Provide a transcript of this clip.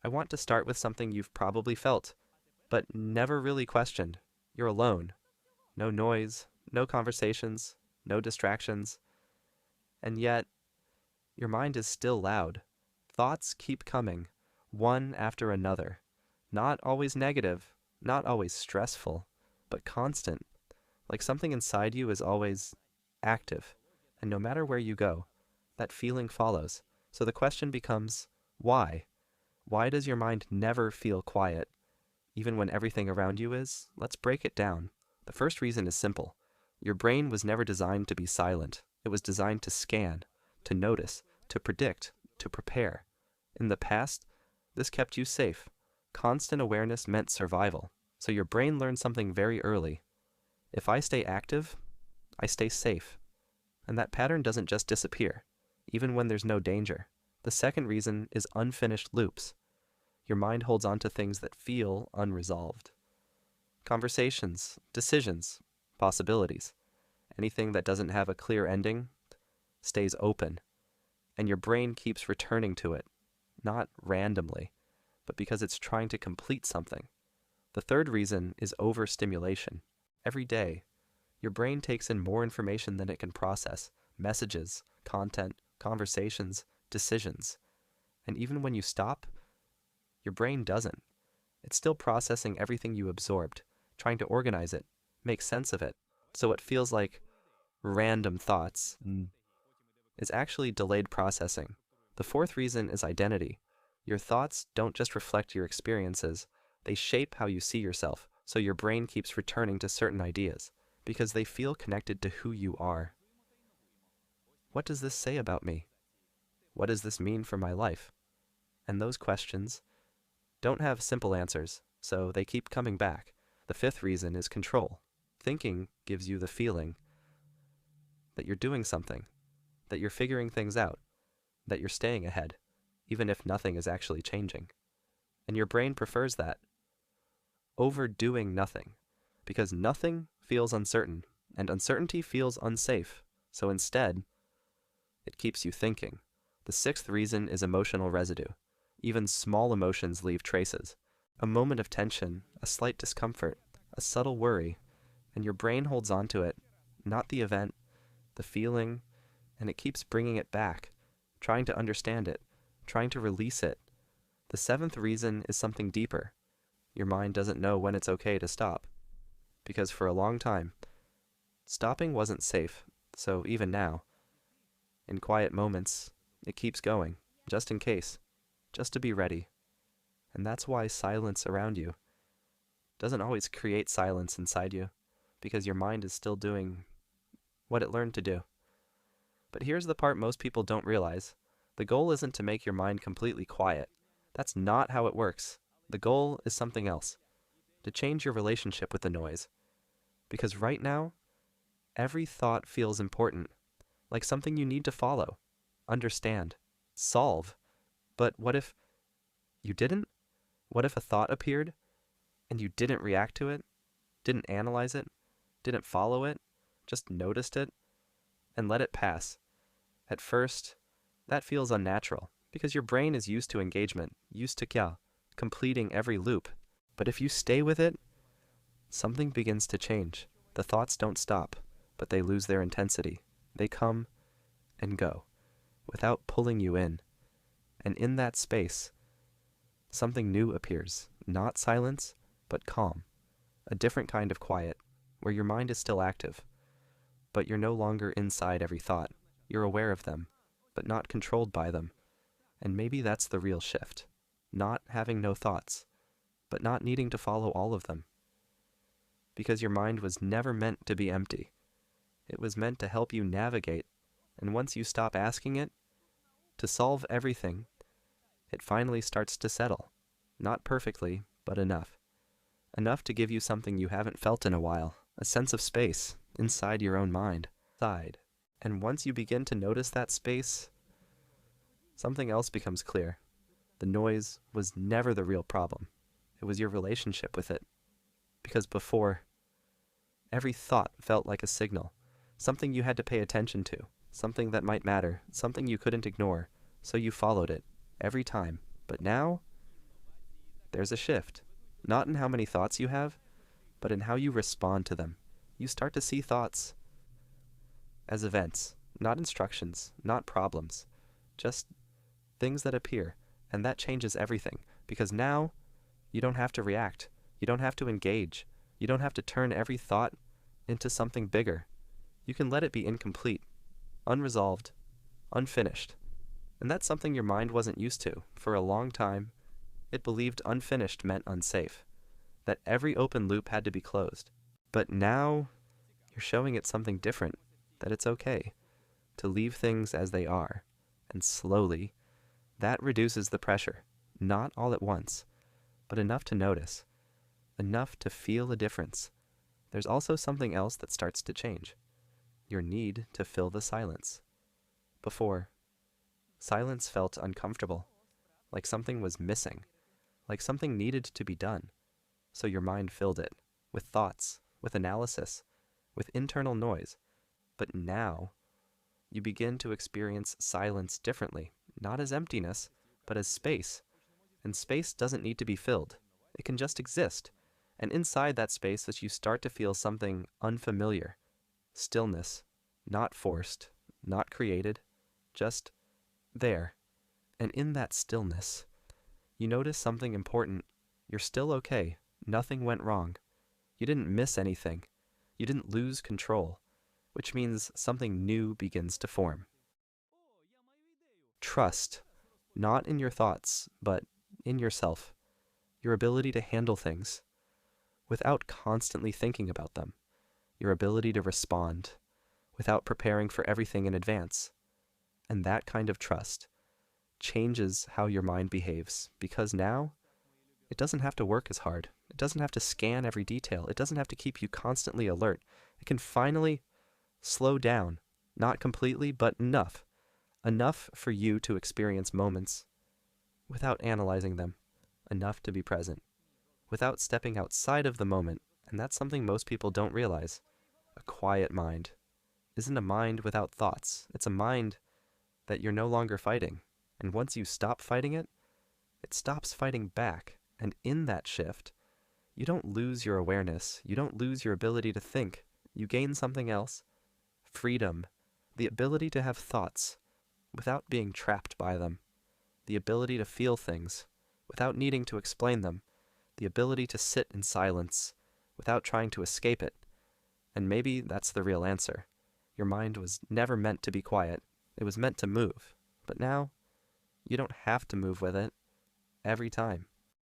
I want to start with something you've probably felt, but never really questioned. You're alone. No noise, no conversations, no distractions. And yet, your mind is still loud. Thoughts keep coming, one after another. Not always negative, not always stressful, but constant. Like something inside you is always active. And no matter where you go, that feeling follows. So the question becomes, why? Why does your mind never feel quiet, even when everything around you is? Let's break it down. The first reason is simple. Your brain was never designed to be silent. It was designed to scan, to notice, to predict, to prepare. In the past, this kept you safe. Constant awareness meant survival. So your brain learned something very early. If I stay active, I stay safe. And that pattern doesn't just disappear, even when there's no danger. The second reason is unfinished loops. Your mind holds on to things that feel unresolved. Conversations, decisions, possibilities. Anything that doesn't have a clear ending stays open, and your brain keeps returning to it, not randomly, but because it's trying to complete something. The third reason is overstimulation. Every day, your brain takes in more information than it can process: messages, content, conversations, decisions. And even when you stop, your brain doesn't. It's still processing everything you absorbed, trying to organize it, make sense of it. So what feels like random thoughts is actually delayed processing. The fourth reason is identity. Your thoughts don't just reflect your experiences, they shape how you see yourself. So your brain keeps returning to certain ideas because they feel connected to who you are. What does this say about me? What does this mean for my life? And those questions don't have simple answers, so they keep coming back. The fifth reason is control. Thinking gives you the feeling that you're doing something, that you're figuring things out, that you're staying ahead, even if nothing is actually changing. And your brain prefers that over doing nothing, because nothing feels uncertain, and uncertainty feels unsafe. So instead, it keeps you thinking. The sixth reason is emotional residue. Even small emotions leave traces. A moment of tension, a slight discomfort, a subtle worry, and your brain holds on to it, not the event, the feeling, and it keeps bringing it back, trying to understand it, trying to release it. The seventh reason is something deeper. Your mind doesn't know when it's okay to stop, because for a long time, stopping wasn't safe. So even now, in quiet moments, it keeps going, just in case, just to be ready. And that's why silence around you doesn't always create silence inside you, because your mind is still doing what it learned to do. But here's the part most people don't realize. The goal isn't to make your mind completely quiet. That's not how it works. The goal is something else. To change your relationship with the noise. Because right now, every thought feels important, like something you need to follow, understand, solve. But what if you didn't? What if a thought appeared and you didn't react to it, didn't analyze it, didn't follow it, just noticed it and let it pass? At first, that feels unnatural because your brain is used to engagement, used to completing every loop. But if you stay with it, something begins to change. The thoughts don't stop, but they lose their intensity. They come and go without pulling you in. And in that space, something new appears. Not silence, but calm. A different kind of quiet, where your mind is still active, but you're no longer inside every thought. You're aware of them, but not controlled by them. And maybe that's the real shift. Not having no thoughts, but not needing to follow all of them. Because your mind was never meant to be empty. It was meant to help you navigate, and once you stop asking it to solve everything, it finally starts to settle. Not perfectly, but enough. Enough to give you something you haven't felt in a while, a sense of space inside your own mind. And once you begin to notice that space, something else becomes clear. The noise was never the real problem. It was your relationship with it. Because before, every thought felt like a signal, something you had to pay attention to, something that might matter, something you couldn't ignore, so you followed it every time. But now, there's a shift. Not in how many thoughts you have, but in how you respond to them. You start to see thoughts as events, not instructions, not problems, just things that appear. And that changes everything, because now you don't have to react. You don't have to engage. You don't have to turn every thought into something bigger. You can let it be incomplete, unresolved, unfinished. And that's something your mind wasn't used to. For a long time, it believed unfinished meant unsafe, that every open loop had to be closed. But now, you're showing it something different, that it's okay to leave things as they are. And slowly, that reduces the pressure, not all at once, but enough to notice, enough to feel a difference. There's also something else that starts to change. Your need to fill the silence. Before, silence felt uncomfortable, like something was missing, like something needed to be done. So your mind filled it with thoughts, with analysis, with internal noise. But now, you begin to experience silence differently, not as emptiness, but as space. And space doesn't need to be filled. It can just exist. And inside that space, as you start to feel something unfamiliar, stillness, not forced, not created, just there. And in that stillness, you notice something important. You're still okay. Nothing went wrong. You didn't miss anything. You didn't lose control, which means something new begins to form. Trust, not in your thoughts, but in yourself, your ability to handle things without constantly thinking about them, your ability to respond without preparing for everything in advance. And that kind of trust changes how your mind behaves, because now it doesn't have to work as hard. It doesn't have to scan every detail. It doesn't have to keep you constantly alert. It can finally slow down, not completely, but enough. Enough for you to experience moments without analyzing them. Enough to be present, without stepping outside of the moment. And that's something most people don't realize. A quiet mind isn't a mind without thoughts. It's a mind that you're no longer fighting. And once you stop fighting it, it stops fighting back. And in that shift, you don't lose your awareness. You don't lose your ability to think. You gain something else. Freedom. The ability to have thoughts without being trapped by them. The ability to feel things without needing to explain them. The ability to sit in silence without trying to escape it. And maybe that's the real answer. Your mind was never meant to be quiet. It was meant to move. But now, you don't have to move with it every time.